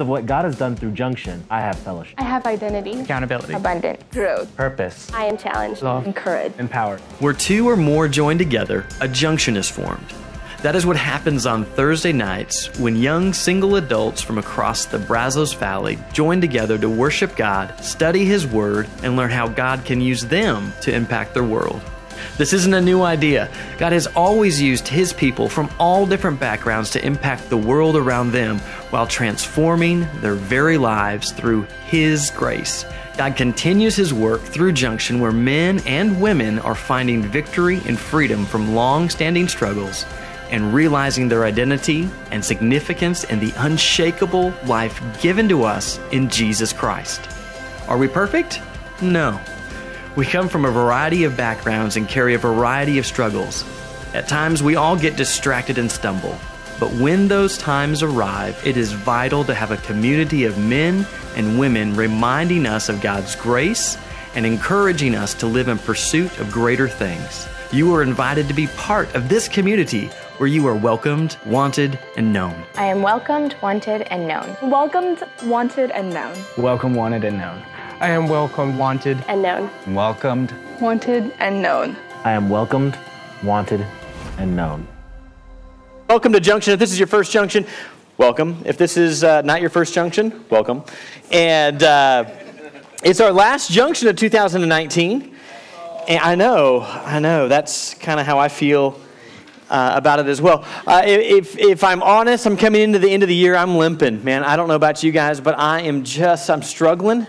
Of what God has done through Junction, I have fellowship. I have identity, accountability, abundant growth, purpose. I am challenged, Love. encouraged, Empowered. Where two or more join together, a junction is formed. That is what happens on Thursday nights when young single adults from across the Brazos Valley join together to worship God, study His Word, and learn how God can use them to impact their world. This isn't a new idea. God has always used His people from all different backgrounds to impact the world around them while transforming their very lives through His grace. God continues His work through Junction, where men and women are finding victory and freedom from long-standing struggles and realizing their identity and significance in the unshakable life given to us in Jesus Christ. Are we perfect? No. We come from a variety of backgrounds and carry a variety of struggles. At times, we all get distracted and stumble. But when those times arrive, it is vital to have a community of men and women reminding us of God's grace and encouraging us to live in pursuit of greater things. You are invited to be part of this community where you are welcomed, wanted, and known. I am welcomed, wanted, and known. Welcomed, wanted, and known. welcome, wanted, and known. I am welcomed, wanted, And known. Welcomed. Wanted, and known. I am welcomed, wanted, and known. Welcome to Junction. If this is your first Junction, welcome. If this is not your first Junction, welcome. And it's our last Junction of 2019. And I know, that's kind of how I feel about it as well. If I'm honest, I'm coming into the end of the year, I'm limping, man. I don't know about you guys, but I'm struggling.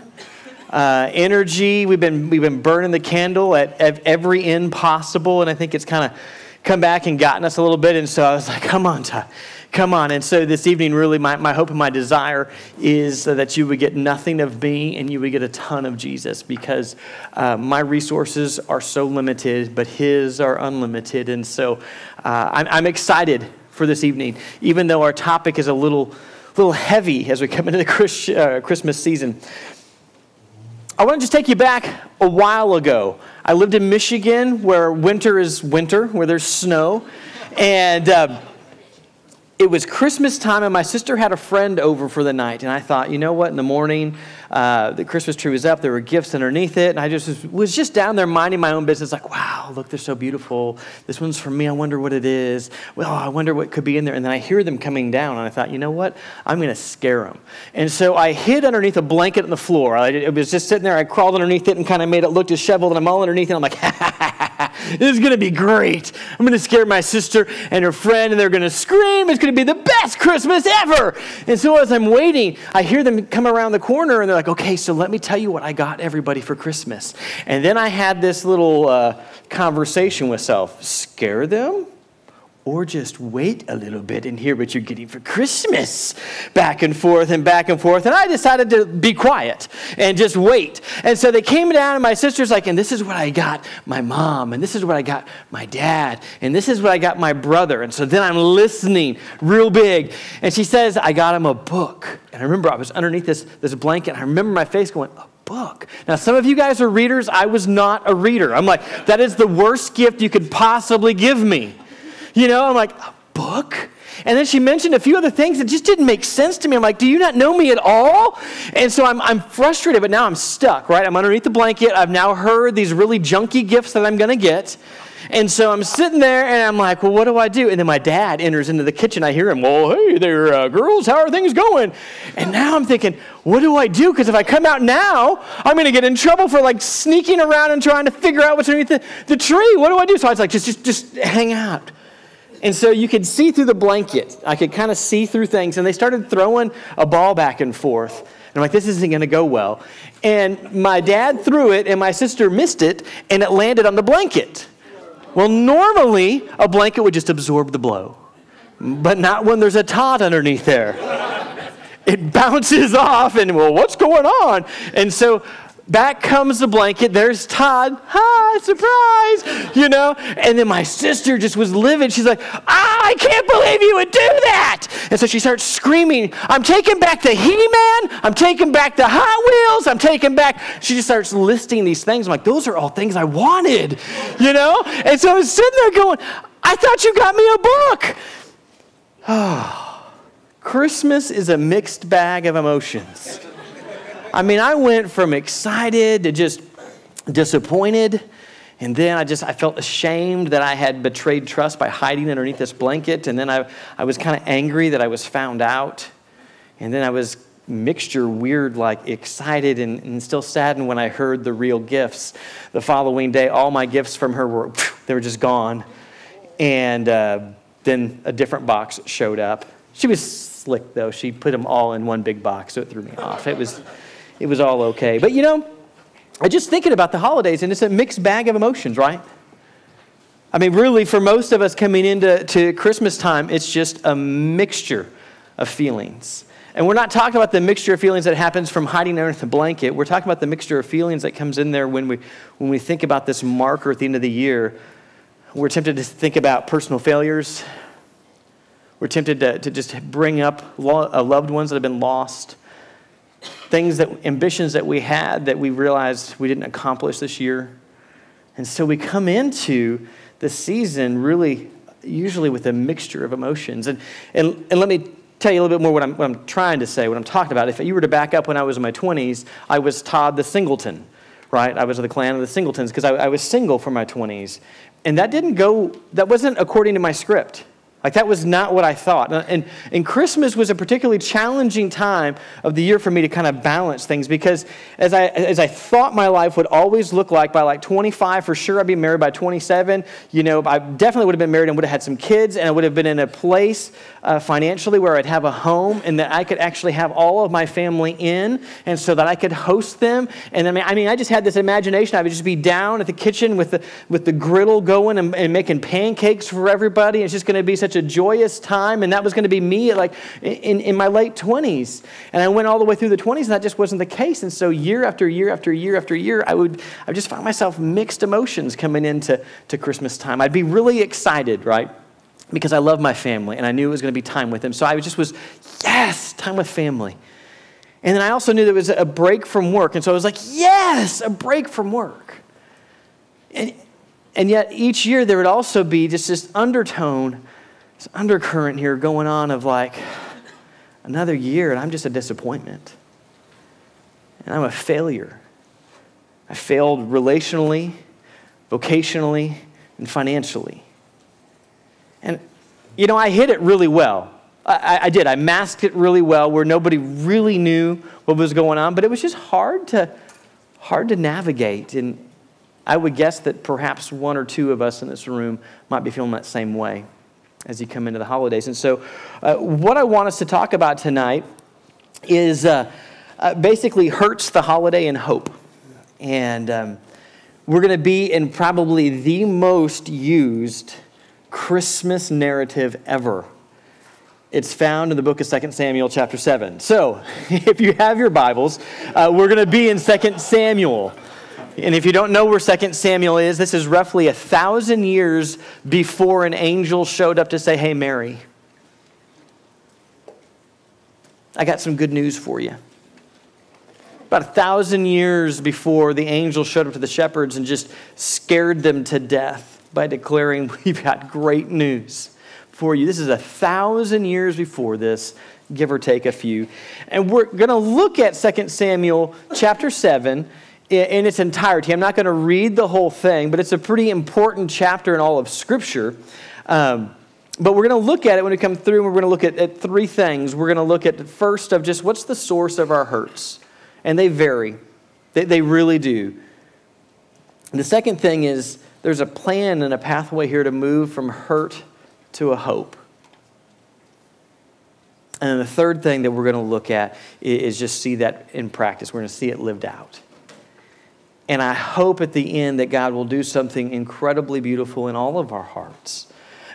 Energy, we've been burning the candle at every end possible, and I think it's kind of come back and gotten us a little bit, and so I was like, come on, Ty, come on. And so this evening, really, my hope and my desire is that you would get nothing of me and you would get a ton of Jesus, because my resources are so limited, but His are unlimited. And so I'm excited for this evening, even though our topic is a little heavy as we come into the Christmas season. I want to just take you back a while ago. I lived in Michigan, where winter is winter, where there's snow. And it was Christmas time, and my sister had a friend over for the night. And I thought, you know what, in the morning, the Christmas tree was up. There were gifts underneath it. And I was just down there minding my own business, like, wow, look, they're so beautiful. This one's for me. I wonder what it is. Well, I wonder what could be in there. And then I hear them coming down, and I thought, you know what? I'm going to scare them. And so I hid underneath a blanket on the floor. It was just sitting there. I crawled underneath it and kind of made it look disheveled, and I'm all underneath it. And I'm like, ha, ha, ha, ha. This is going to be great. I'm going to scare my sister and her friend, and they're going to scream. It's going to be the best Christmas ever. And so as I'm waiting, I hear them come around the corner, and they're like, okay, so let me tell you what I got everybody for Christmas. And then I had this little conversation with self. Scare them? Or just wait a little bit and hear what you're getting for Christmas. Back and forth and back and forth. And I decided to be quiet and just wait. And so they came down, and my sister's like, and this is what I got my mom, and this is what I got my dad, and this is what I got my brother. And so then I'm listening real big. And she says, I got him a book. And I remember I was underneath this blanket, and I remember my face going, a book. Now, some of you guys are readers. I was not a reader. I'm like, that is the worst gift you could possibly give me. You know, I'm like, a book? And then she mentioned a few other things that just didn't make sense to me. I'm like, do you not know me at all? And so I'm frustrated, but now I'm stuck, right? I'm underneath the blanket. I've now heard these really junky gifts that I'm going to get. And so I'm sitting there, and I'm like, well, what do I do? And then my dad enters into the kitchen. I hear him, well, hey there, girls, how are things going? And now I'm thinking, what do I do? Because if I come out now, I'm going to get in trouble for like sneaking around and trying to figure out what's underneath the tree. What do I do? So I was like, just hang out. And so you could see through the blanket. I could kind of see through things. And they started throwing a ball back and forth. And I'm like, this isn't going to go well. And my dad threw it, and my sister missed it, and it landed on the blanket. Well, normally, a blanket would just absorb the blow. But not when there's a Todd underneath there. It bounces off, and, well, what's going on? And so back comes the blanket. There's Todd. Hi, surprise, you know. And then my sister just was livid. She's like, I can't believe you would do that. And so she starts screaming, I'm taking back the He-Man. I'm taking back the Hot Wheels. I'm taking back. She just starts listing these things. I'm like, those are all things I wanted, you know. And so I was sitting there going, I thought you got me a book. Oh, Christmas is a mixed bag of emotions. I mean, I went from excited to just disappointed, and then I felt ashamed that I had betrayed trust by hiding underneath this blanket, and then I was kind of angry that I was found out, and then I was mixture weird, like excited and still saddened when I heard the real gifts. The following day, all my gifts from her they were just gone, and then a different box showed up. She was slick, though. She put them all in one big box, so it threw me off. It was all okay. But I just thinking about the holidays, and it's a mixed bag of emotions, right? I mean, really, for most of us coming into Christmas time, it's just a mixture of feelings. And we're not talking about the mixture of feelings that happens from hiding underneath a blanket. We're talking about the mixture of feelings that comes in there when we think about this marker at the end of the year. We're tempted to think about personal failures. We're tempted to just bring up loved ones that have been lost. Ambitions that we had that we realized we didn't accomplish this year. And so we come into the season really, usually with a mixture of emotions. And let me tell you a little bit more what I'm trying to say, what I'm talking about. If you were to back up when I was in my 20s, I was Todd the Singleton, right? I was of the clan of the Singletons because I was single for my 20s. And that wasn't according to my script. Like, that was not what I thought. And Christmas was a particularly challenging time of the year for me to kind of balance things, because as I thought my life would always look like by like 25, for sure I'd be married by 27. I definitely would have been married and would have had some kids, and I would have been in a place financially where I'd have a home and that I could actually have all of my family in, and so that I could host them. And I just had this imagination. I would just be down at the kitchen with the griddle going and making pancakes for everybody. It's just going to be such a joyous time, and that was going to be me like in my late 20s. And I went all the way through the 20s, and that just wasn't the case. And so year after year after year after year, I just found myself mixed emotions coming into Christmas time. I'd be really excited, right? Because I love my family, and I knew it was going to be time with them. So I was, yes, time with family. And then I also knew there was a break from work, and so I was like, yes, a break from work. And yet each year there would also be just this undertone, this undercurrent here going on of like, another year, and I'm just a disappointment. And I'm a failure. I failed relationally, vocationally, and financially. And, I hid it really well. I did. I masked it really well where nobody really knew what was going on, but it was just hard to navigate. And I would guess that perhaps one or two of us in this room might be feeling that same way as you come into the holidays. And so what I want us to talk about tonight is basically hurts the holiday and hope. And we're going to be in probably the most used Christmas narrative ever. It's found in the book of 2 Samuel chapter 7. So if you have your Bibles, we're going to be in 2 Samuel. And if you don't know where 2 Samuel is, this is roughly 1,000 years before an angel showed up to say, hey, Mary, I got some good news for you. About 1,000 years before the angel showed up to the shepherds and just scared them to death by declaring, we've got great news for you. This is 1,000 years before this, give or take a few. And we're going to look at 2 Samuel chapter 7 in its entirety. I'm not going to read the whole thing, but it's a pretty important chapter in all of Scripture. But we're going to look at it when we come through, and we're going to look at three things. We're going to look at the first of just what's the source of our hurts. And they vary. They really do. And the second thing is there's a plan and a pathway here to move from hurt to a hope. And then the third thing that we're going to look at is just see that in practice. We're going to see it lived out. And I hope at the end that God will do something incredibly beautiful in all of our hearts.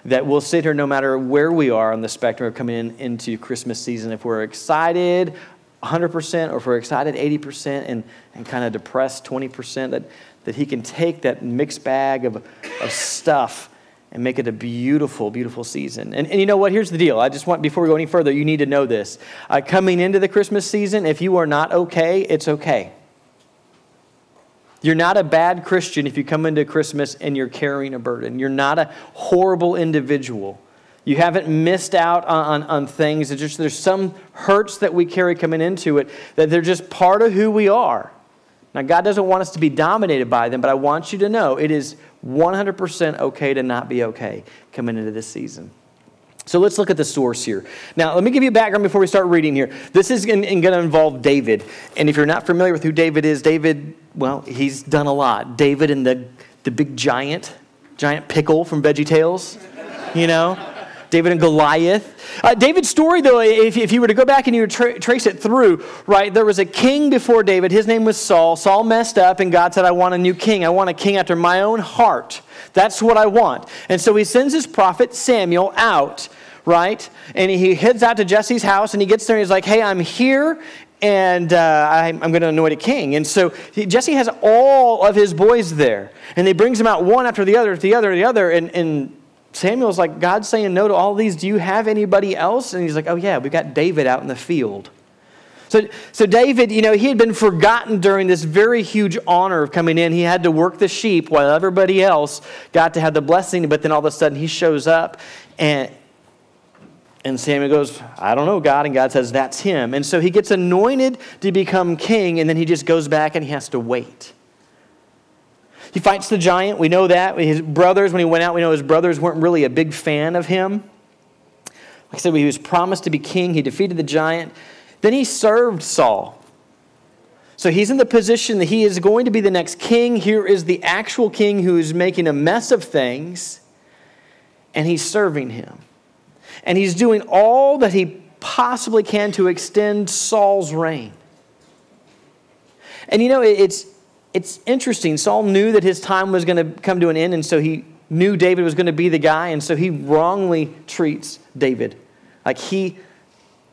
That we'll sit here no matter where we are on the spectrum of coming into Christmas season. If we're excited 100% or if we're excited 80% and kind of depressed 20%, that He can take that mixed bag of stuff and make it a beautiful, beautiful season. And you know what? Here's the deal. I just want, before we go any further, you need to know this. Coming into the Christmas season, if you are not okay, it's okay. You're not a bad Christian if you come into Christmas and you're carrying a burden. You're not a horrible individual You haven't missed out on things. It's just there's some hurts that we carry coming into it that they're just part of who we are. Now, God doesn't want us to be dominated by them, but I want you to know it is 100% okay to not be okay coming into this season. So let's look at the source here. Now, let me give you a background before we start reading here. This is going to involve David. And if you're not familiar with who David is, David, well, he's done a lot. David and the big giant pickle from VeggieTales, you know? David and Goliath. David's story, though, if you were to go back and you would trace it through, right, there was a king before David. His name was Saul. Saul messed up, and God said, I want a new king. I want a king after my own heart. That's what I want. And so he sends his prophet Samuel out, right? And he heads out to Jesse's house, and he gets there, and he's like, hey, I'm here, and I'm going to anoint a king. And so Jesse has all of his boys there, and he brings them out one after the other, and Samuel's like, God's saying no to all these. Do you have anybody else? And he's like, oh yeah, we got David out in the field. So David, you know, he had been forgotten during this very huge honor of coming in. He had to work the sheep while everybody else got to have the blessing. But then all of a sudden he shows up and Samuel goes, I don't know, God. And God says, that's him. And so he gets anointed to become king. And then he just goes back and he has to wait. He fights the giant. We know that. His brothers, when he went out, we know his brothers weren't really a big fan of him. Like I said, he was promised to be king. He defeated the giant. Then he served Saul. So he's in the position that he is going to be the next king. Here is the actual king who is making a mess of things, and he's serving him. And he's doing all that he possibly can to extend Saul's reign. And you know, it's interesting. Saul knew that his time was going to come to an end, and so he knew David was going to be the guy, and so he wrongly treats David. Like he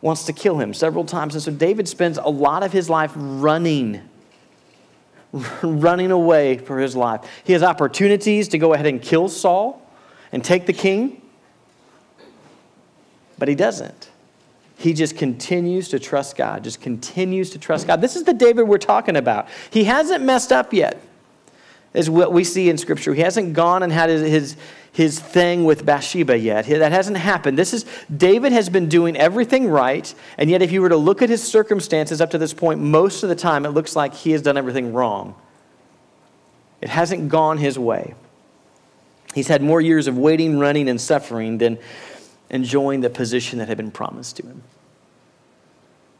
wants to kill him several times. And so David spends a lot of his life running away for his life. He has opportunities to go ahead and kill Saul and take the king, but he doesn't. He just continues to trust God, just continues to trust God. This is the David we're talking about. He hasn't messed up yet, is what we see in Scripture. He hasn't gone and had his thing with Bathsheba yet. That hasn't happened. David has been doing everything right, and yet if you were to look at his circumstances up to this point, most of the time it looks like he has done everything wrong. It hasn't gone his way. He's had more years of waiting, running, and suffering than enjoying the position that had been promised to him.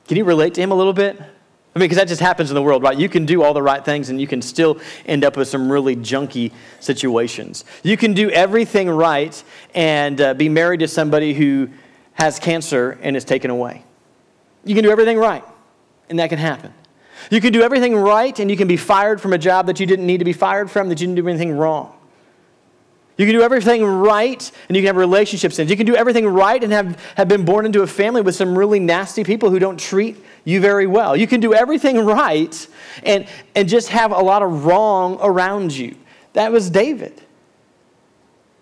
Can you relate to him a little bit? I mean, because that just happens in the world, right? You can do all the right things and you can still end up with some really junky situations. You can do everything right and be married to somebody who has cancer and is taken away. You can do everything right, and that can happen. You can do everything right and you can be fired from a job that you didn't need to be fired from, that you didn't do anything wrong. You can do everything right, and you can have relationships. You can do everything right and have been born into a family with some really nasty people who don't treat you very well. You can do everything right and just have a lot of wrong around you. That was David.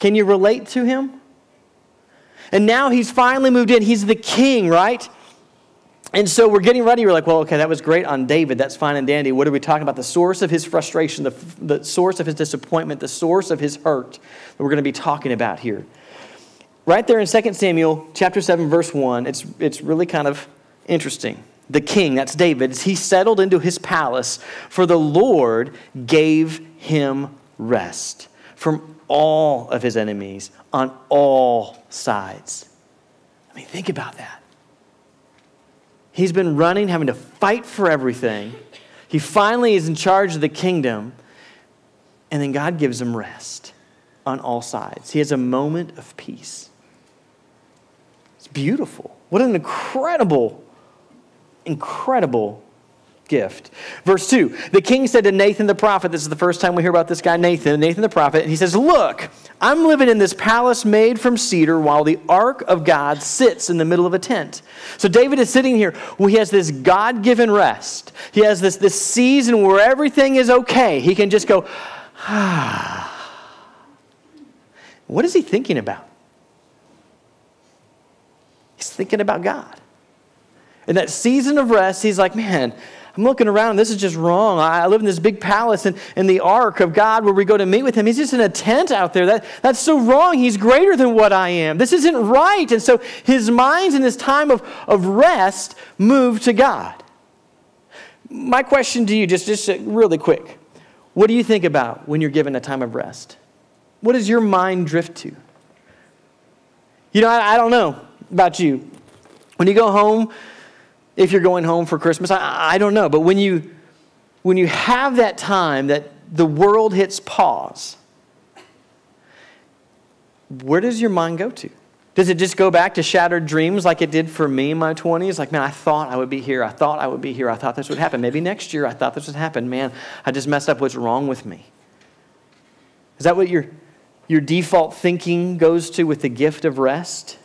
Can you relate to him? And now he's finally moved in. He's the king, right? And so we're getting ready. We're like, well, okay, that was great on David. That's fine and dandy. What are we talking about? The source of his frustration, the source of his disappointment, the source of his hurt that we're going to be talking about here. Right there in 2 Samuel chapter 7, verse 1, it's really kind of interesting. The king, that's David, he settled into his palace, for the Lord gave him rest from all of his enemies on all sides. I mean, think about that. He's been running, having to fight for everything. He finally is in charge of the kingdom. And then God gives him rest on all sides. He has a moment of peace. It's beautiful. What an incredible gift. Verse 2, the king said to Nathan the prophet, this is the first time we hear about this guy Nathan the prophet, and he says, look, I'm living in this palace made from cedar while the ark of God sits in the middle of a tent. So David is sitting here where he has this God-given rest. He has this season where everything is okay. He can just go, What is he thinking about? He's thinking about God. In that season of rest, he's like, man, I'm I'm looking around, this is just wrong. I live in this big palace in the ark of God where we go to meet with him. He's just in a tent out there. That's so wrong. He's greater than what I am. This isn't right. And so his mind's in this time of rest moved to God. My question to you, just really quick, what do you think about when you're given a time of rest? What does your mind drift to? You know, I don't know about you. When you go home, if you're going home for Christmas, I don't know. But when you have that time that the world hits pause, where does your mind go to? Does it just go back to shattered dreams like it did for me in my 20s? Like, man, I thought I would be here. I thought I would be here. I thought this would happen. Maybe next year I thought this would happen. Man, I just messed up. What's wrong with me? Is that what your default thinking goes to with the gift of rest?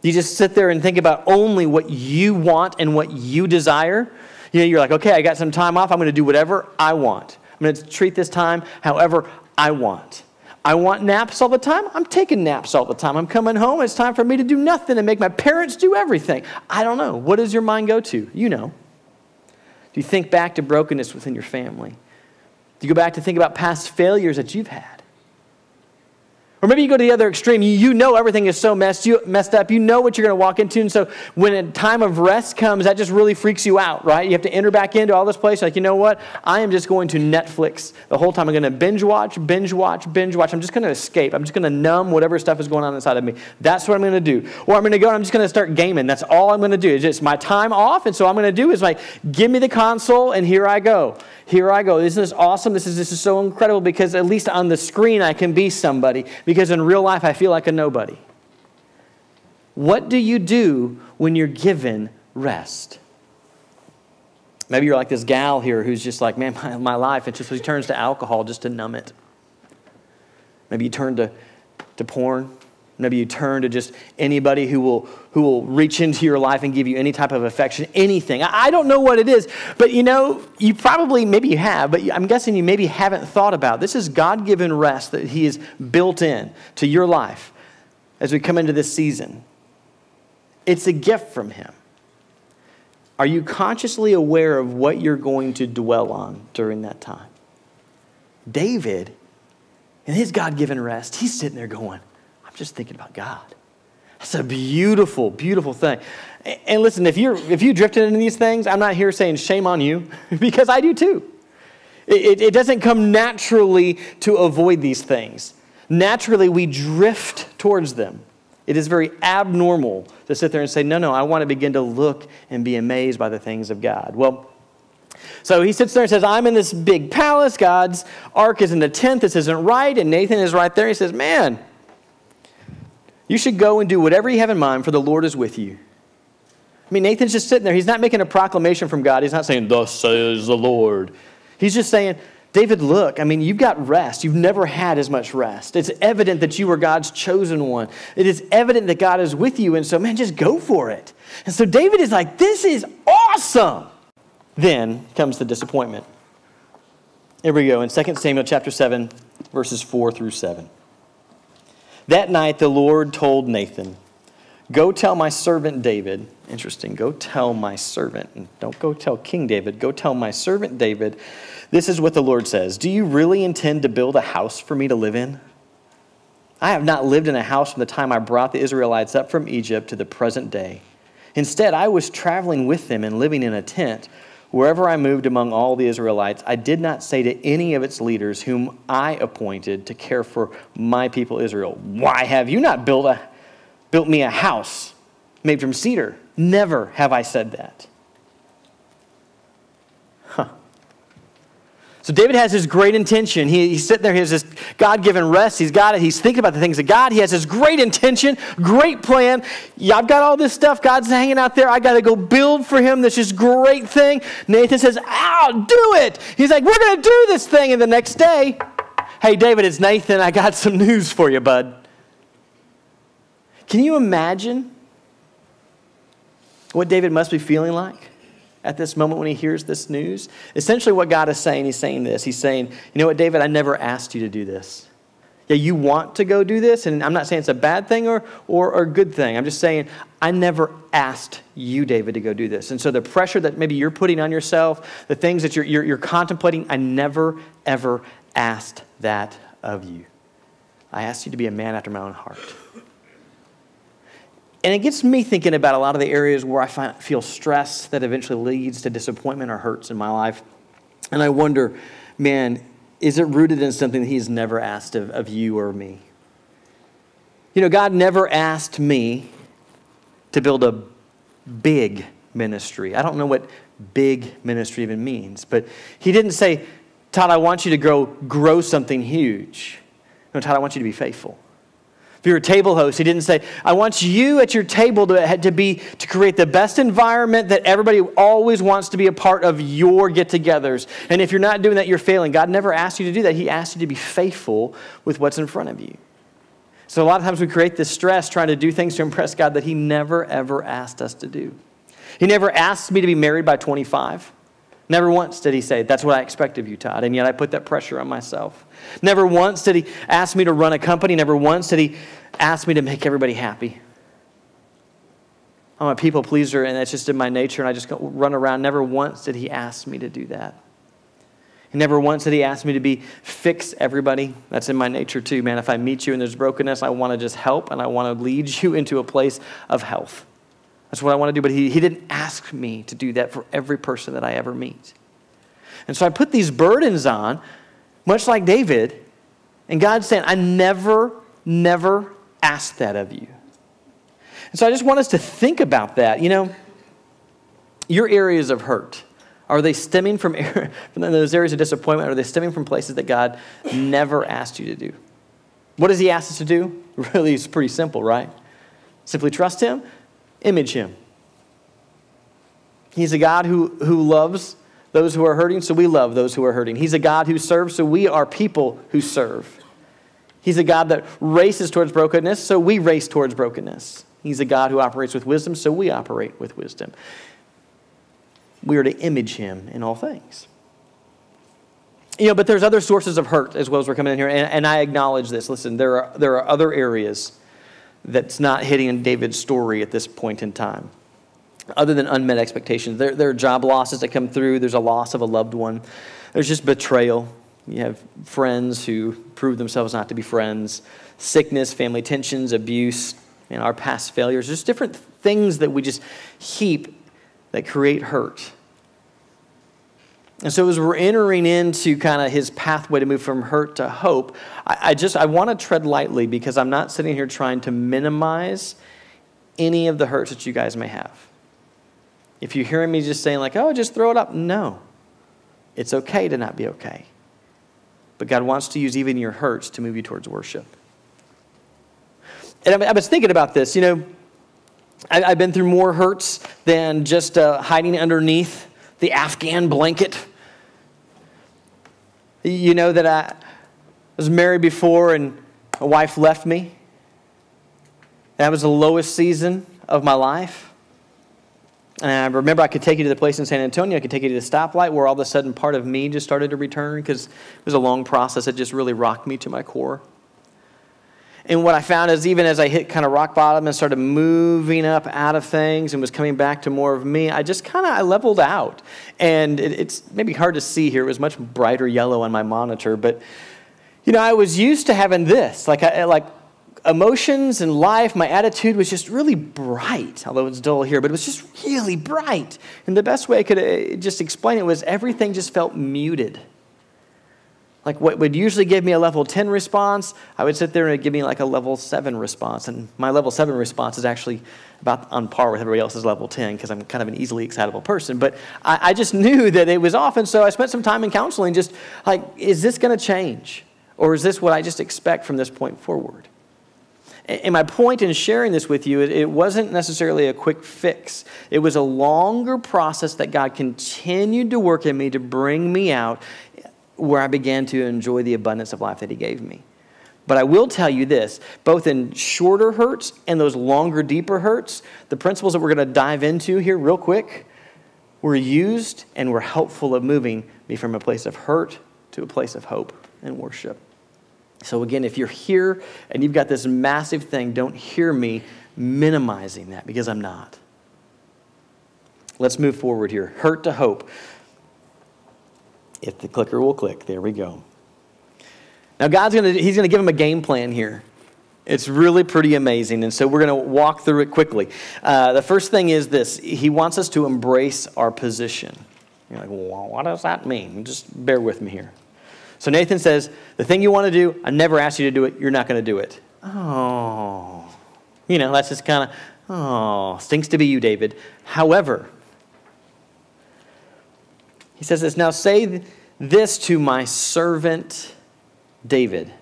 You just sit there and think about only what you want and what you desire? You know, you're like, okay, I got some time off. I'm going to do whatever I want. I'm going to treat this time however I want. I want naps all the time. I'm taking naps all the time. I'm coming home. It's time for me to do nothing and make my parents do everything. I don't know. What does your mind go to? You know. Do you think back to brokenness within your family? Do you go back to think about past failures that you've had? Or maybe you go to the other extreme. You know everything is so messed up. You know what you're going to walk into. And so when a time of rest comes, that just really freaks you out, right? You have to enter back into all this place. Like, you know what? I am just going to Netflix the whole time. I'm going to binge watch. I'm just going to escape. I'm just going to numb whatever stuff is going on inside of me. That's what I'm going to do. Or I'm going to go and I'm just going to start gaming. That's all I'm going to do. It's just my time off. And so what I'm going to do is like, give me the console and here I go. Here I go. Isn't this awesome? This is so incredible because at least on the screen I can be somebody. Because in real life I feel like a nobody. What do you do when you're given rest? Maybe you're like this gal here who's just like, man, my life, it just turns to alcohol just to numb it. Maybe you turn to porn. Maybe you turn to just anybody who will reach into your life and give you any type of affection, anything. I don't know what it is, but you know, you probably, maybe you have, but I'm guessing you maybe haven't thought about. This is God-given rest that he has built in to your life as we come into this season. It's a gift from him. Are you consciously aware of what you're going to dwell on during that time? David, in his God-given rest, he's sitting there going, I'm just thinking about God. That's a beautiful, beautiful thing. And listen, if you drifted into these things, I'm not here saying shame on you, because I do too. It doesn't come naturally to avoid these things. Naturally, we drift towards them. It is very abnormal to sit there and say, no, I want to begin to look and be amazed by the things of God. Well, so he sits there and says, I'm in this big palace. God's ark is in the tent. This isn't right. And Nathan is right there. He says, man, you should go and do whatever you have in mind, for the Lord is with you. I mean, Nathan's just sitting there. He's not making a proclamation from God. He's not saying, thus says the Lord. He's just saying, David, look, I mean, you've got rest. You've never had as much rest. It's evident that you are God's chosen one. It is evident that God is with you. And so, man, just go for it. And so David is like, this is awesome. Then comes the disappointment. Here we go in 2 Samuel chapter 7, verses 4 through 7. That night the Lord told Nathan, go tell my servant David. Interesting. Go tell my servant. And don't go tell King David. Go tell my servant David. This is what the Lord says. Do you really intend to build a house for me to live in? I have not lived in a house from the time I brought the Israelites up from Egypt to the present day. Instead, I was traveling with them and living in a tent. Wherever I moved among all the Israelites, I did not say to any of its leaders whom I appointed to care for my people Israel, why have you not built me a house made from cedar? Never have I said that. So David has his great intention. He's sitting there. He has this God-given rest. He's got it. He's thinking about the things of God. He has his great intention, great plan. Yeah, I've got all this stuff. God's hanging out there. I got to go build for him this just great thing. Nathan says, "Ow, do it." He's like, "We're going to do this thing." And the next day, "Hey, David, it's Nathan. I got some news for you, bud." Can you imagine what David must be feeling like at this moment when he hears this news? Essentially what God is saying, he's saying this. He's saying, you know what, David, I never asked you to do this. Yeah, you want to go do this, and I'm not saying it's a bad thing or a good thing. I'm just saying I never asked you, David, to go do this. And so the pressure that maybe you're putting on yourself, the things that you're contemplating, I never, ever asked that of you. I asked you to be a man after my own heart. And it gets me thinking about a lot of the areas where I feel stress that eventually leads to disappointment or hurts in my life. And I wonder, man, is it rooted in something that he's never asked of you or me? You know, God never asked me to build a big ministry. I don't know what big ministry even means, but he didn't say, Todd, I want you to grow something huge. No, Todd, I want you to be faithful. If you're a table host, he didn't say, I want you at your table to create the best environment that everybody always wants to be a part of your get-togethers. And if you're not doing that, you're failing. God never asked you to do that. He asked you to be faithful with what's in front of you. So a lot of times we create this stress trying to do things to impress God that he never, ever asked us to do. He never asked me to be married by 25. Never once did he say, that's what I expect of you, Todd. And yet I put that pressure on myself. Never once did he ask me to run a company. Never once did he ask me to make everybody happy. I'm a people pleaser, and that's just in my nature, and I just run around. Never once did he ask me to do that. And never once did he ask me to fix everybody. That's in my nature too, man. If I meet you and there's brokenness, I want to just help, and I want to lead you into a place of health. That's what I want to do, but he didn't ask me to do that for every person that I ever meet. And so I put these burdens on, much like David, and God's saying, I never asked that of you. And so I just want us to think about that. You know, your areas of hurt, are they stemming from those areas of disappointment? Or are they stemming from places that God never asked you to do? What does he ask us to do? Really, it's pretty simple, right? Simply trust him. Image him. He's a God who loves those who are hurting, so we love those who are hurting. He's a God who serves, so we are people who serve. He's a God that races towards brokenness, so we race towards brokenness. He's a God who operates with wisdom, so we operate with wisdom. We are to image him in all things. You know, but there's other sources of hurt as well as we're coming in here, and I acknowledge this. Listen, there are other areas that's not hitting in David's story at this point in time. Other than unmet expectations. There are job losses that come through. There's a loss of a loved one. There's just betrayal. You have friends who prove themselves not to be friends. Sickness, family tensions, abuse, and our past failures. There's different things that we just heap that create hurt. And so as we're entering into kind of his pathway to move from hurt to hope, I want to tread lightly because I'm not sitting here trying to minimize any of the hurts that you guys may have. If you're hearing me just saying like, oh, just throw it up. No. It's okay to not be okay. But God wants to use even your hurts to move you towards worship. And I was thinking about this. You know, I've been through more hurts than just hiding underneath the Afghan blanket. You know that I was married before and my wife left me. That was the lowest season of my life. And I remember I could take you to the place in San Antonio. I could take you to the stoplight where all of a sudden part of me just started to return because it was a long process. It just really rocked me to my core. And what I found is even as I hit kind of rock bottom and started moving up out of things and was coming back to more of me, I leveled out. And it's maybe hard to see here. It was much brighter yellow on my monitor. But, you know, I was used to having this. Like emotions and life, my attitude was just really bright. Although it's dull here, but it was just really bright. And the best way I could just explain it was everything just felt muted. Like what would usually give me a level 10 response, I would sit there and it'd give me like a level 7 response. And my level 7 response is actually about on par with everybody else's level 10 because I'm kind of an easily excitable person. But I just knew that it was off. And so I spent some time in counseling just like, is this going to change? Or is this what I just expect from this point forward? And my point in sharing this with you, it wasn't necessarily a quick fix. It was a longer process that God continued to work in me to bring me out where I began to enjoy the abundance of life that he gave me. But I will tell you this, both in shorter hurts and those longer, deeper hurts, the principles that we're going to dive into here real quick were used and were helpful of moving me from a place of hurt to a place of hope and worship. So again, if you're here and you've got this massive thing, don't hear me minimizing that, because I'm not. Let's move forward here. Hurt to hope. If the clicker will click, there we go. Now he's going to give him a game plan here. It's really pretty amazing, and so we're going to walk through it quickly. The first thing is this. He wants us to embrace our position. You're like, well, what does that mean? Just bear with me here. So Nathan says, the thing you want to do, I never asked you to do it, you're not going to do it. Oh. That's just kind of, stinks to be you, David. However, he says this, now say this to my servant David.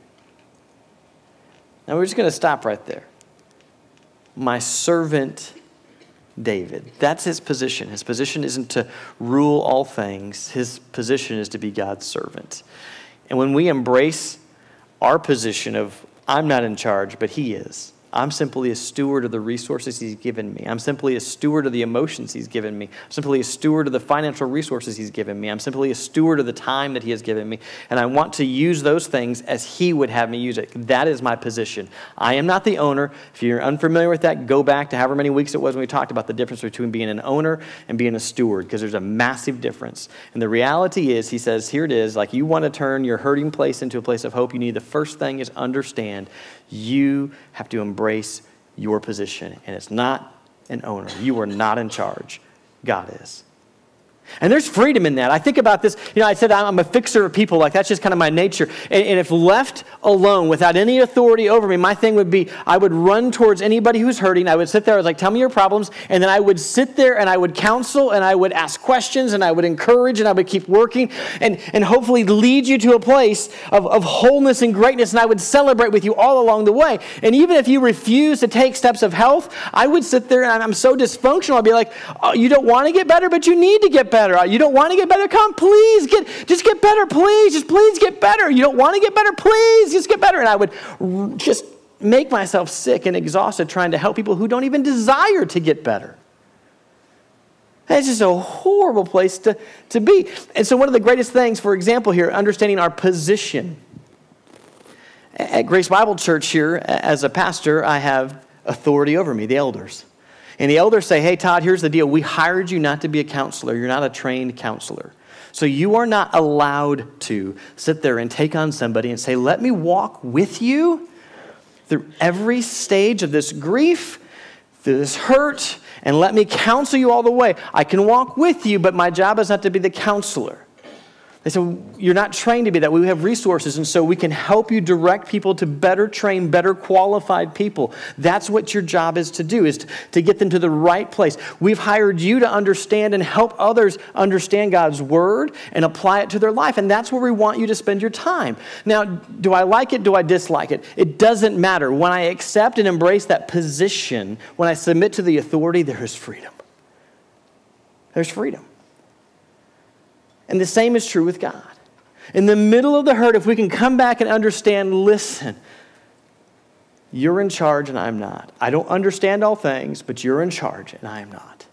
Now we're just going to stop right there. My servant David. That's his position. His position isn't to rule all things. His position is to be God's servant. And when we embrace our position of, I'm not in charge, but he is. I'm simply a steward of the resources he's given me. I'm simply a steward of the emotions he's given me. I'm simply a steward of the financial resources he's given me. I'm simply a steward of the time that he has given me. And I want to use those things as he would have me use it. That is my position. I am not the owner. If you're unfamiliar with that, go back to however many weeks it was when we talked about the difference between being an owner and being a steward, because there's a massive difference. And the reality is, he says, here it is, like you want to turn your hurting place into a place of hope, you need the first thing is understand you have to embrace your position. And it's not an owner. You are not in charge. God is. And there's freedom in that. I think about this. I said I'm a fixer of people. Like, that's just kind of my nature. And if left alone without any authority over me, my thing would be I would run towards anybody who's hurting. I would sit there. I was like, tell me your problems. And then I would sit there and I would counsel and I would ask questions and I would encourage and I would keep working and hopefully lead you to a place of wholeness and greatness. And I would celebrate with you all along the way. And even if you refuse to take steps of health, I would sit there and I'm so dysfunctional. I'd be like, oh, you don't want to get better, but you need to get better. You don't want to get better? Come, please, just get better, please. Just please get better. You don't want to get better? Please, just get better. And I would just make myself sick and exhausted trying to help people who don't even desire to get better. It's just a horrible place to be. And so one of the greatest things, for example here, understanding our position. At Grace Bible Church here, as a pastor, I have authority over me, the elders. And the elders say, hey, Todd, here's the deal. We hired you not to be a counselor. You're not a trained counselor. So you are not allowed to sit there and take on somebody and say, let me walk with you through every stage of this grief, through this hurt, and let me counsel you all the way. I can walk with you, but my job is not to be the counselor. They said, you're not trained to be that. We have resources, and so we can help you direct people to better trained, better qualified people. That's what your job is to do, is to get them to the right place. We've hired you to understand and help others understand God's word and apply it to their life, and that's where we want you to spend your time. Now, do I like it? Do I dislike it? It doesn't matter. When I accept and embrace that position, when I submit to the authority, there is freedom. There's freedom. And the same is true with God. In the middle of the hurt, if we can come back and understand, listen, you're in charge and I'm not. I don't understand all things, but you're in charge and I am not.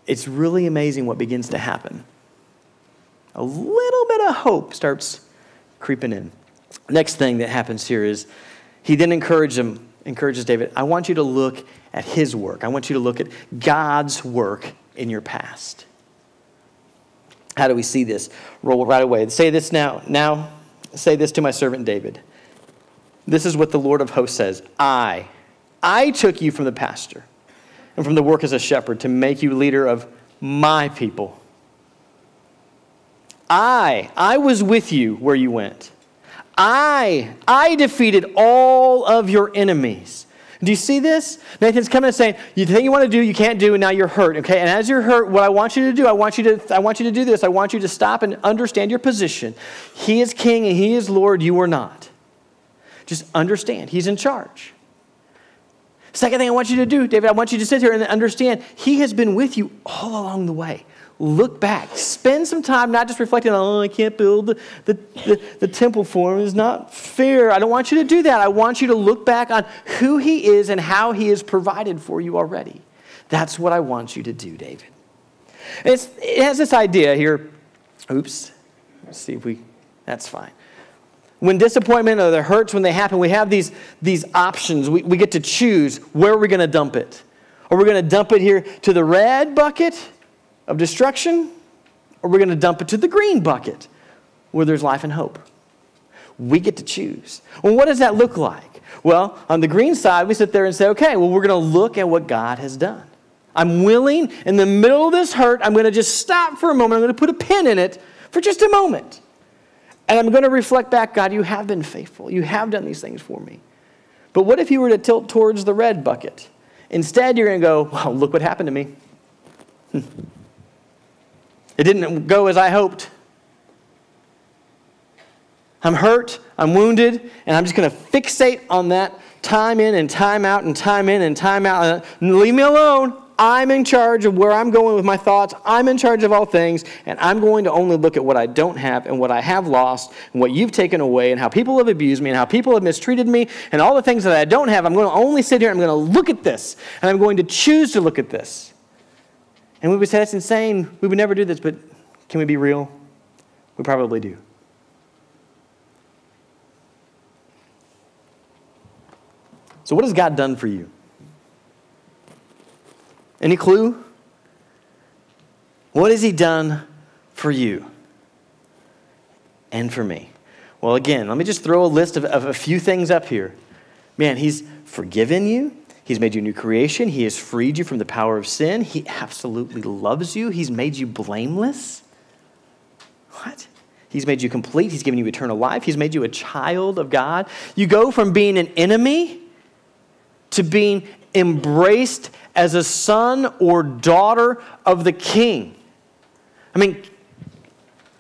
It's really amazing what begins to happen. A little bit of hope starts creeping in. Next thing that happens here is he then encourages David, I want you to look at his work. I want you to look at God's work in your past. How do we see this? Roll right away. Say this now. Now, say this to my servant David. This is what the Lord of hosts says. I took you from the pasture and from the work as a shepherd to make you leader of my people. I was with you where you went. I defeated all of your enemies. Do you see this? Nathan's coming and saying, the thing you want to do, you can't do, and now you're hurt. Okay, and as you're hurt, what I want you to do, I want you to do this. I want you to stop and understand your position. He is king and he is Lord. You are not. Just understand. He's in charge. Second thing I want you to do, David, I want you to sit here and understand he has been with you all along the way. Look back. Spend some time not just reflecting on, I can't build the temple for him. It's not fair. I don't want you to do that. I want you to look back on who he is and how he has provided for you already. That's what I want you to do, David. It has this idea here. Oops. Let's see if that's fine. When disappointment or the hurts, when they happen, we have these options. We get to choose where we're going to dump it. Are we going to dump it here to the red bucket of destruction? Or we're going to dump it to the green bucket where there's life and hope? We get to choose. Well, what does that look like? Well, on the green side, we sit there and say, okay, well, we're going to look at what God has done. I'm willing, in the middle of this hurt, I'm going to just stop for a moment. I'm going to put a pin in it for just a moment. And I'm going to reflect back, God, you have been faithful. You have done these things for me. But what if you were to tilt towards the red bucket? Instead, you're going to go, well, look what happened to me. It didn't go as I hoped. I'm hurt, I'm wounded, and I'm just going to fixate on that time in and time out and time in and time out. Leave me alone. I'm in charge of where I'm going with my thoughts. I'm in charge of all things, and I'm going to only look at what I don't have and what I have lost and what you've taken away and how people have abused me and how people have mistreated me and all the things that I don't have. I'm going to only sit here and I'm going to look at this, and I'm going to choose to look at this. And we would say, that's insane. We would never do this, but can we be real? We probably do. So what has God done for you? Any clue? What has he done for you and for me? Well, again, let me just throw a list of a few things up here. Man, he's forgiven you. He's made you a new creation. He has freed you from the power of sin. He absolutely loves you. He's made you blameless. What? He's made you complete. He's given you eternal life. He's made you a child of God. You go from being an enemy to being embraced as a son or daughter of the King. I mean,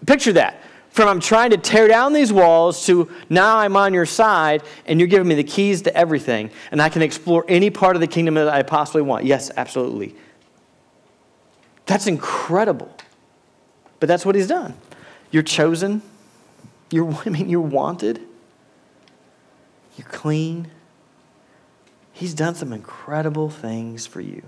picture that. From I'm trying to tear down these walls to now I'm on your side and you're giving me the keys to everything and I can explore any part of the kingdom that I possibly want. Yes, absolutely. That's incredible. But that's what he's done. You're chosen. You're wanted. You're clean. He's done some incredible things for you.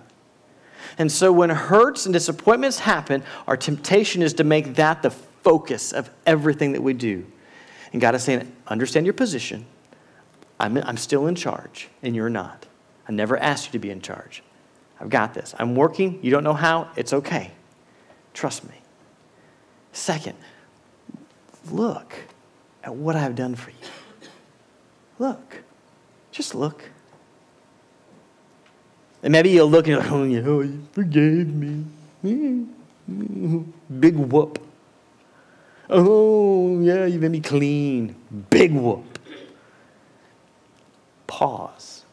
And so when hurts and disappointments happen, our temptation is to make that the focus of everything that we do. And God is saying, understand your position. I'm still in charge, and you're not. I never asked you to be in charge. I've got this. I'm working. You don't know how. It's okay. Trust me. Second, look at what I've done for you. Look. Just look. And maybe you'll look and you're like, oh, yeah, you forgave me. Big whoop. Oh, yeah, you made me clean. Big whoop. Pause.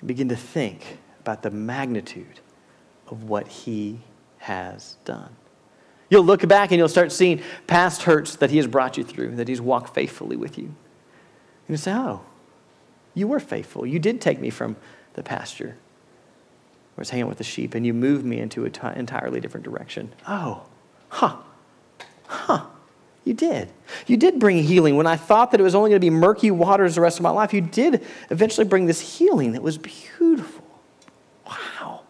And begin to think about the magnitude of what he has done. You'll look back and you'll start seeing past hurts that he has brought you through, that he's walked faithfully with you. And you say, oh, you were faithful. You did take me from the pasture where I was hanging with the sheep, and you moved me into an entirely different direction. Oh, you did. You did bring healing. When I thought that it was only going to be murky waters the rest of my life, you did eventually bring this healing that was beautiful. Wow.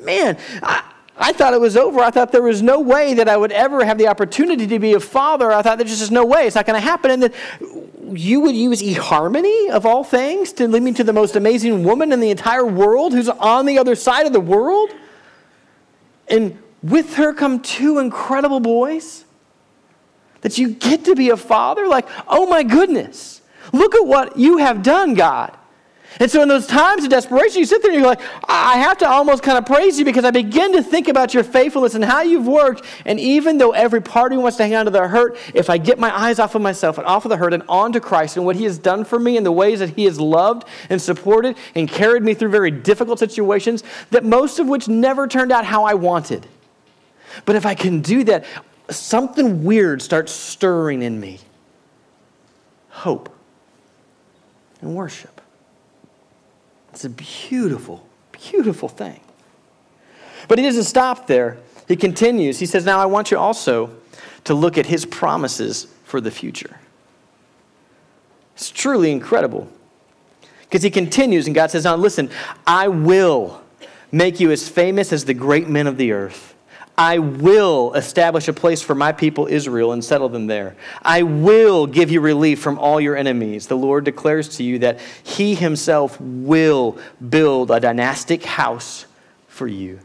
Man, I thought it was over. I thought there was no way that I would ever have the opportunity to be a father. I thought there's just no way. It's not going to happen. And then you would use eHarmony, of all things, to lead me to the most amazing woman in the entire world who's on the other side of the world. And with her come two incredible boys. That you get to be a father. Like, oh my goodness. Look at what you have done, God. And so in those times of desperation, you sit there and you're like, I have to almost kind of praise you because I begin to think about your faithfulness and how you've worked. And even though every party wants to hang on to their hurt, if I get my eyes off of myself and off of the hurt and onto Christ and what he has done for me and the ways that he has loved and supported and carried me through very difficult situations, that most of which never turned out how I wanted. But if I can do that, something weird starts stirring in me. Hope and worship. It's a beautiful, beautiful thing. But he doesn't stop there. He continues. He says, now I want you also to look at his promises for the future. It's truly incredible. Because he continues and God says, now listen, I will make you as famous as the great men of the earth. I will establish a place for my people Israel and settle them there. I will give you relief from all your enemies. The Lord declares to you that he himself will build a dynastic house for you.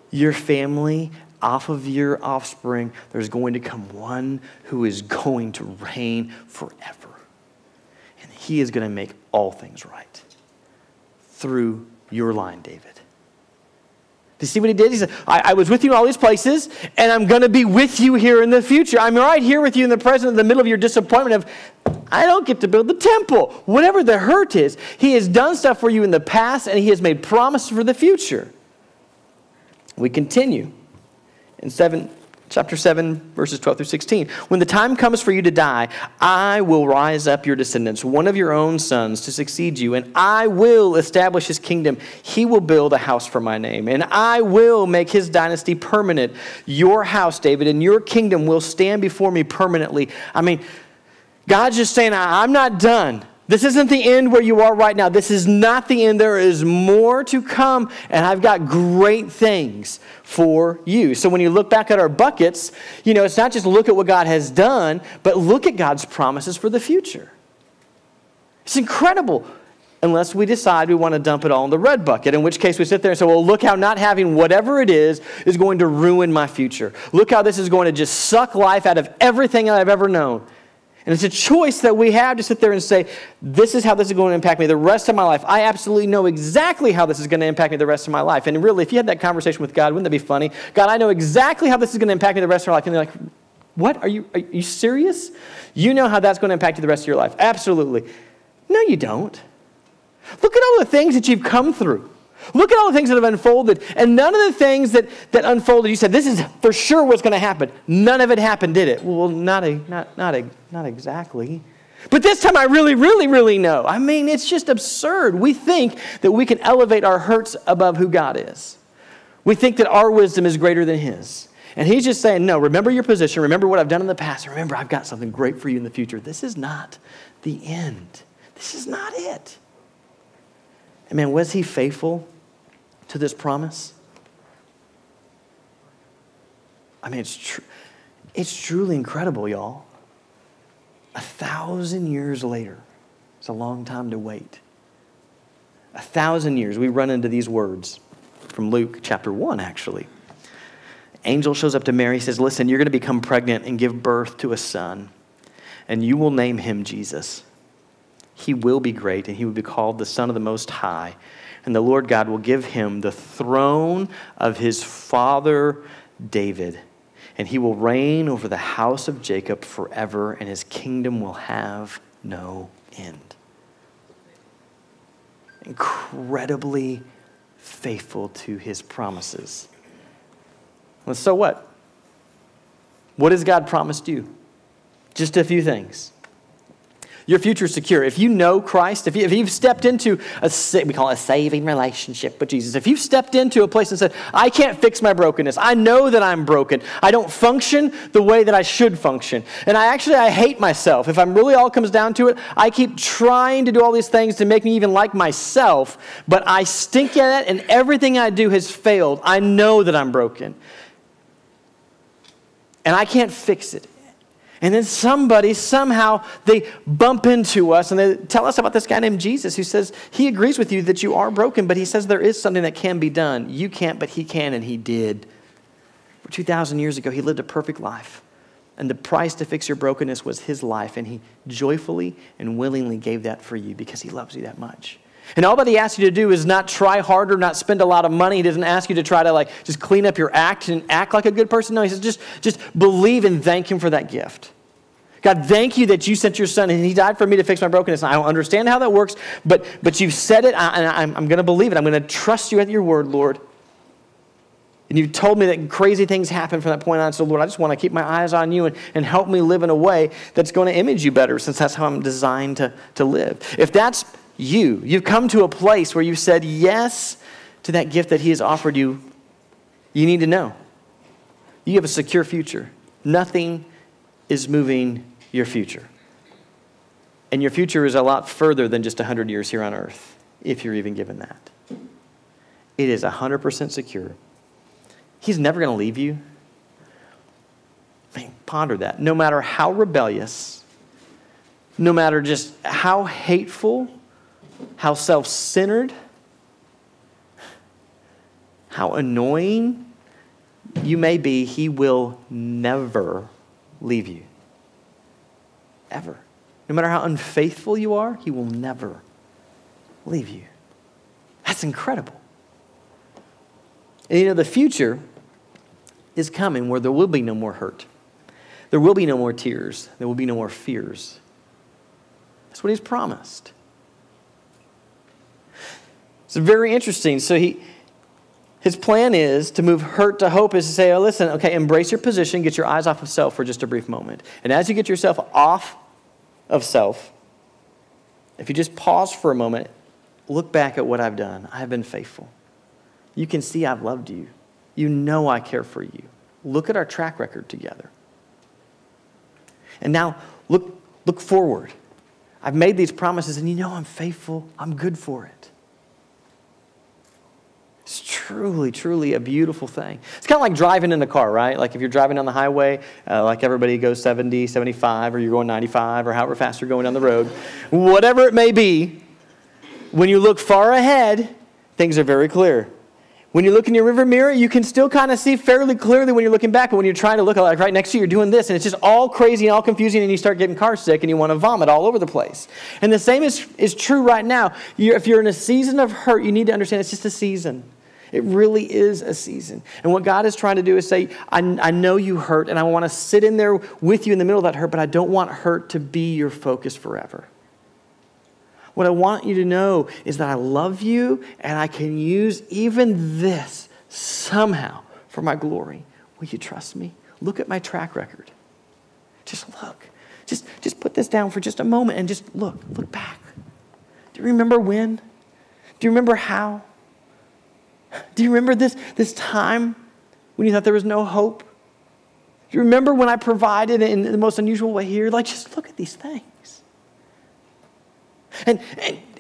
Your family, off of your offspring, there's going to come one who is going to reign forever. And he is going to make all things right through your line, David. Do you see what he did? He said, I was with you in all these places, and I'm going to be with you here in the future. I'm right here with you in the present, in the middle of your disappointment of, I don't get to build the temple. Whatever the hurt is, he has done stuff for you in the past, and he has made promises for the future. We continue in chapter 7, verses 12 through 16. When the time comes for you to die, I will rise up your descendants, one of your own sons, to succeed you, and I will establish his kingdom. He will build a house for my name, and I will make his dynasty permanent. Your house, David, and your kingdom will stand before me permanently. I mean, God's just saying, I'm not done. This isn't the end where you are right now. This is not the end. There is more to come, and I've got great things for you. So when you look back at our buckets, it's not just look at what God has done, but look at God's promises for the future. It's incredible, unless we decide we want to dump it all in the red bucket, in which case we sit there and say, well, look how not having whatever it is going to ruin my future. Look how this is going to just suck life out of everything I've ever known. And it's a choice that we have to sit there and say, this is how this is going to impact me the rest of my life. I absolutely know exactly how this is going to impact me the rest of my life. And really, if you had that conversation with God, wouldn't that be funny? God, I know exactly how this is going to impact me the rest of my life. And they're like, what? Are you serious? You know how that's going to impact you the rest of your life. Absolutely. No, you don't. Look at all the things that you've come through. Look at all the things that have unfolded. And none of the things that unfolded, you said, this is for sure what's going to happen. None of it happened, did it? Well, not exactly. But this time I really, really, really know. I mean, it's just absurd. We think that we can elevate our hurts above who God is. We think that our wisdom is greater than his. And he's just saying, no, remember your position. Remember what I've done in the past. Remember, I've got something great for you in the future. This is not the end. This is not it. And man, was he faithful to this promise? I mean, it's truly incredible, y'all. 1,000 years later, it's a long time to wait. 1,000 years, we run into these words from Luke chapter 1, actually. Angel shows up to Mary, says, listen, you're going to become pregnant and give birth to a son, and you will name him Jesus. He will be great, and he will be called the Son of the Most High. And the Lord God will give him the throne of his father David. And he will reign over the house of Jacob forever, and his kingdom will have no end. Incredibly faithful to his promises. Well, so what? What has God promised you? Just a few things. Your future is secure. If you know Christ, if you've stepped into we call it a saving relationship with Jesus. If you've stepped into a place and said, I can't fix my brokenness. I know that I'm broken. I don't function the way that I should function. And I hate myself. If I'm really all comes down to it, I keep trying to do all these things to make me even like myself, but I stink at it and everything I do has failed. I know that I'm broken. And I can't fix it. And then somebody, somehow, they bump into us and they tell us about this guy named Jesus who says he agrees with you that you are broken, but he says there is something that can be done. You can't, but he can, and he did. 2,000 years ago, he lived a perfect life. And the price to fix your brokenness was his life, and he joyfully and willingly gave that for you because he loves you that much. And all that he asks you to do is not try harder, not spend a lot of money. He doesn't ask you to try to just clean up your act and act like a good person. No, he says just believe and thank him for that gift. God, thank you that you sent your son and he died for me to fix my brokenness. I don't understand how that works, but you've said it, and I'm going to believe it. I'm going to trust you at your word, Lord. And you've told me that crazy things happen from that point on. So, Lord, I just want to keep my eyes on you and help me live in a way that's going to image you better, since that's how I'm designed to live. If that's you've come to a place where you've said yes to that gift that he has offered you, you need to know. You have a secure future. Nothing is moving your future. And your future is a lot further than just 100 years here on earth, if you're even given that. It is 100% secure. He's never going to leave you. Man, ponder that. No matter how rebellious, no matter just how hateful, how self-centered, how annoying you may be, He will never leave you. Ever. No matter how unfaithful you are, He will never leave you. That's incredible. And you know, the future is coming where there will be no more hurt. There will be no more tears. There will be no more fears. That's what He's promised. It's very interesting. So His plan is to move hurt to hope, is to say, oh, listen, okay, embrace your position, get your eyes off of self for just a brief moment. And as you get yourself off of self, if you just pause for a moment, look back at what I've done. I have been faithful. You can see I've loved you. You know I care for you. Look at our track record together. And now look forward. I've made these promises, and you know I'm faithful. I'm good for it. It's truly, truly a beautiful thing. It's kind of like driving in a car, right? Like if you're driving on the highway, like everybody goes 70, 75, or you're going 95, or however fast you're going down the road. Whatever it may be, when you look far ahead, things are very clear. When you look in your rearview mirror, you can still kind of see fairly clearly when you're looking back. But when you're trying to look, like right next to you, you're doing this, and it's just all crazy and all confusing, and you start getting car sick, and you want to vomit all over the place. And the same is true right now. If you're in a season of hurt, you need to understand it's just a season. It really is a season. And what God is trying to do is say, I know you hurt, and I want to sit in there with you in the middle of that hurt, but I don't want hurt to be your focus forever. What I want you to know is that I love you, and I can use even this somehow for my glory. Will you trust me? Look at my track record. Just look. Just put this down for just a moment and just look back. Do you remember when? Do you remember how? Do you remember this time when you thought there was no hope? Do you remember when I provided in the most unusual way here? Like, just look at these things. And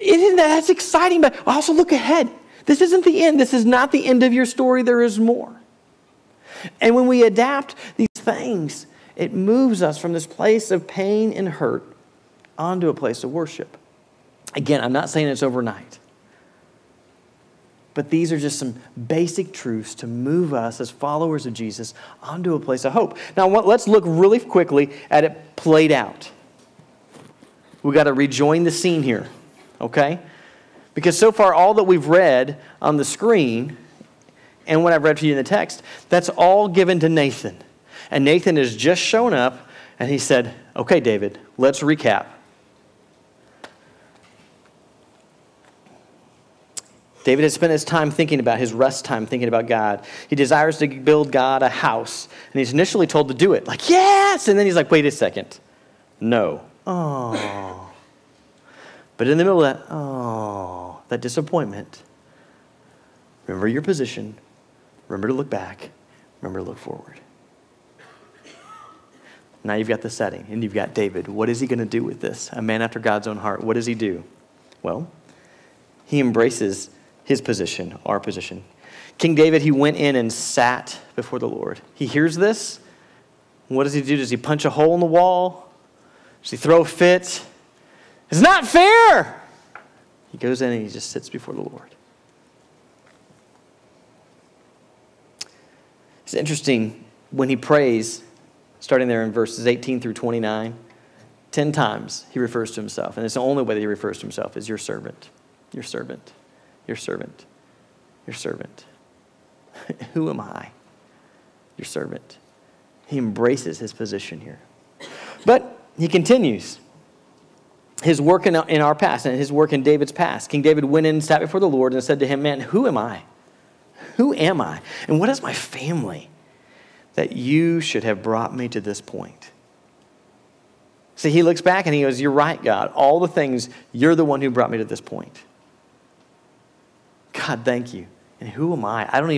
isn't that's exciting, but also look ahead. This isn't the end. This is not the end of your story. There is more. And when we adapt these things, it moves us from this place of pain and hurt onto a place of worship. Again, I'm not saying it's overnight. But these are just some basic truths to move us as followers of Jesus onto a place of hope. Now, let's look really quickly at it played out. We've got to rejoin the scene here, okay? Because so far, all that we've read on the screen and what I've read for you in the text, that's all given to Nathan. And Nathan has just shown up, and he said, okay, David, let's recap. David has spent his time thinking about his rest time, thinking about God. He desires to build God a house. And he's initially told to do it. Like, yes! And then he's like, wait a second. No. Oh. But in the middle of that disappointment, remember your position. Remember to look back. Remember to look forward. Now you've got the setting, and you've got David. What is he going to do with this? A man after God's own heart. What does he do? Well, he embraces his position, our position. King David, he went in and sat before the Lord. He hears this. What does he do? Does he punch a hole in the wall? Does he throw a fit? It's not fair! He goes in and he just sits before the Lord. It's interesting when he prays, starting there in verses 18 through 29, 10 times he refers to himself. And it's the only way that he refers to himself is your servant, your servant, your servant, your servant. Who am I? Your servant. He embraces his position here. But he continues his work in our past and his work in David's past. King David went in and sat before the Lord and said to him, man, who am I? Who am I? And what is my family that you should have brought me to this point? See, he looks back and he goes, you're right, God. All the things, you're the one who brought me to this point. God, thank you. And who am I? I don't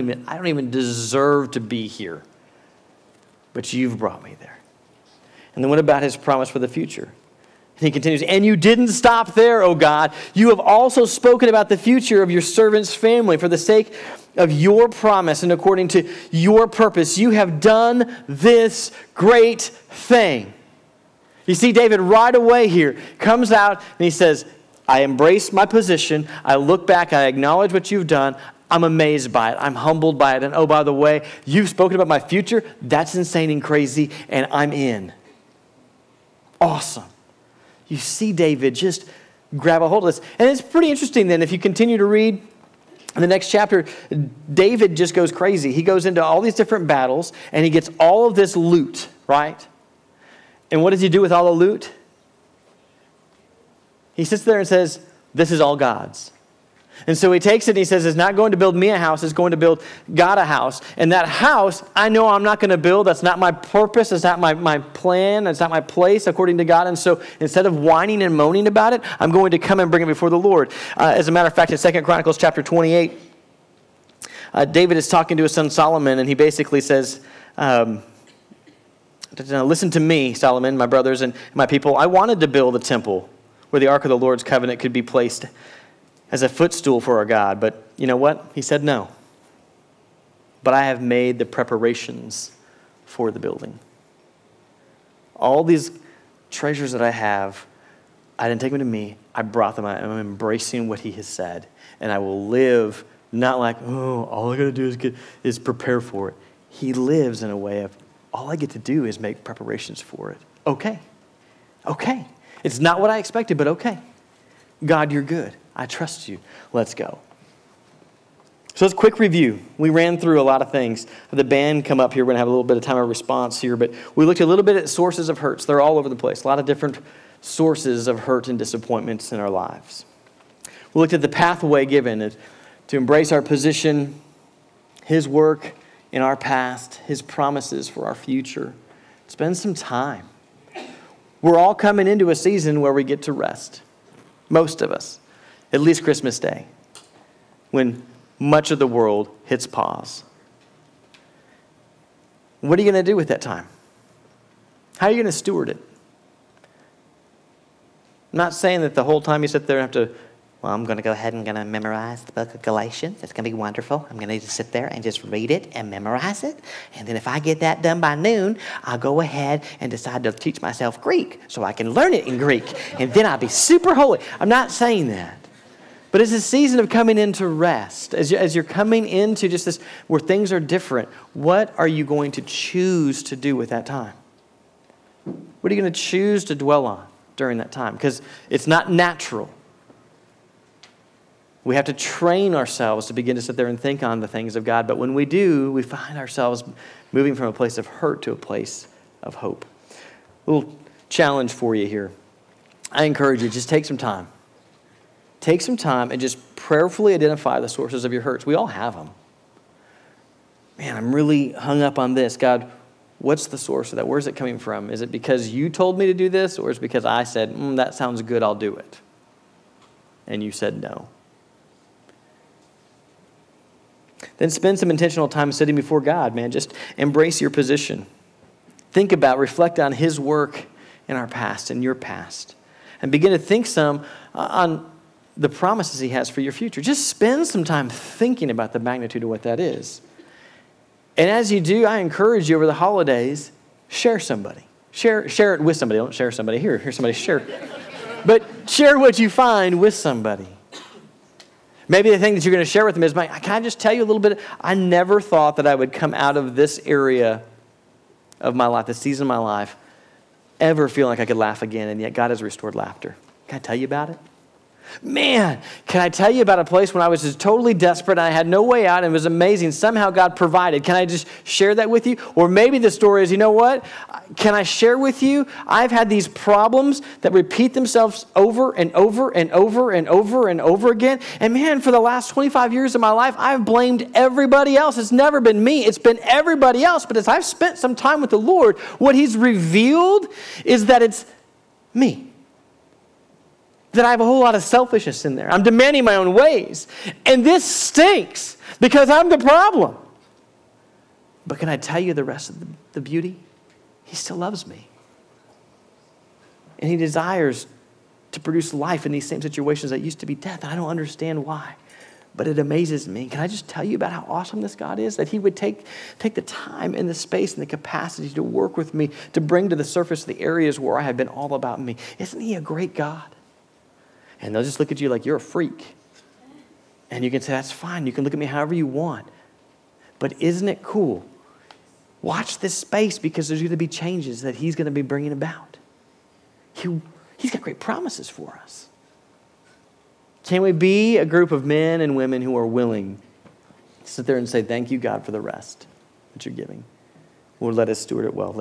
even deserve to be here. But you've brought me there. And then what about his promise for the future? And he continues, and you didn't stop there, O God. You have also spoken about the future of your servant's family for the sake of your promise and according to your purpose. You have done this great thing. You see, David right away here comes out and he says, I embrace my position. I look back. I acknowledge what you've done. I'm amazed by it. I'm humbled by it. And oh, by the way, you've spoken about my future. That's insane and crazy, and I'm in. Awesome. You see David just grab a hold of this. And it's pretty interesting then, if you continue to read in the next chapter, David just goes crazy. He goes into all these different battles, and he gets all of this loot, right? And what does he do with all the loot? He sits there and says, this is all God's. And so he takes it and he says, it's not going to build me a house, it's going to build God a house. And that house, I know I'm not going to build. That's not my purpose. It's not my plan. It's not my place according to God. And so instead of whining and moaning about it, I'm going to come and bring it before the Lord. As a matter of fact, in 2 Chronicles chapter 28, David is talking to his son Solomon, and he basically says, listen to me, Solomon, my brothers and my people. I wanted to build a temple where the ark of the Lord's covenant could be placed as a footstool for our God. But you know what? He said no. But I have made the preparations for the building. All these treasures that I have, I didn't take them to me. I brought them out. I'm embracing what he has said. And I will live not like, oh, all I got to do is prepare for it. He lives in a way of, all I get to do is make preparations for it. Okay. It's not what I expected, but okay. God, you're good. I trust you. Let's go. So let's quick review. We ran through a lot of things. The band come up here. We're going to have a little bit of time of response here, but we looked a little bit at sources of hurts. They're all over the place. A lot of different sources of hurt and disappointments in our lives. We looked at the pathway given to embrace our position, his work in our past, his promises for our future. Spend some time. We're all coming into a season where we get to rest. Most of us. At least Christmas Day, when much of the world hits pause. What are you going to do with that time? How are you going to steward it? I'm not saying that the whole time you sit there and have to, well, I'm going to go ahead and going to memorize the book of Galatians. It's going to be wonderful. I'm going to just sit there and just read it and memorize it. And then if I get that done by noon, I'll go ahead and decide to teach myself Greek so I can learn it in Greek. And then I'll be super holy. I'm not saying that. But it's a season of coming into rest. As you're coming into just this, where things are different, what are you going to choose to do with that time? What are you going to choose to dwell on during that time? Because it's not natural. We have to train ourselves to begin to sit there and think on the things of God. But when we do, we find ourselves moving from a place of hurt to a place of hope. A little challenge for you here. I encourage you, just take some time. Take some time and just prayerfully identify the sources of your hurts. We all have them. Man, I'm really hung up on this. God, what's the source of that? Where's it coming from? Is it because you told me to do this, or is it because I said, that sounds good, I'll do it? And you said no. Then spend some intentional time sitting before God, man. Just embrace your position. Think about, reflect on his work in our past, in your past. And begin to think some on the promises he has for your future. Just spend some time thinking about the magnitude of what that is. And as you do, I encourage you over the holidays, share somebody. Share it with somebody. Don't share somebody. Here's somebody share. But share what you find with somebody. Maybe the thing that you're going to share with them is, can I just tell you a little bit? I never thought that I would come out of this area of my life, this season of my life, ever feeling like I could laugh again, and yet God has restored laughter. Can I tell you about it? Man, can I tell you about a place when I was just totally desperate and I had no way out and it was amazing. Somehow God provided. Can I just share that with you? Or maybe the story is, you know what? Can I share with you? I've had these problems that repeat themselves over and over and over and over and over again. And man, for the last 25 years of my life, I've blamed everybody else. It's never been me. It's been everybody else. But as I've spent some time with the Lord, what he's revealed is that it's me. That I have a whole lot of selfishness in there. I'm demanding my own ways. And this stinks because I'm the problem. But can I tell you the rest of the beauty? He still loves me. And he desires to produce life in these same situations that used to be death. And I don't understand why, but it amazes me. Can I just tell you about how awesome this God is? That he would take the time and the space and the capacity to work with me, to bring to the surface the areas where I have been all about me. Isn't he a great God? And they'll just look at you like you're a freak. And you can say, that's fine. You can look at me however you want. But isn't it cool? Watch this space, because there's going to be changes that he's going to be bringing about. He's got great promises for us. Can we be a group of men and women who are willing to sit there and say, thank you, God, for the rest that you're giving? Lord, let us steward it well.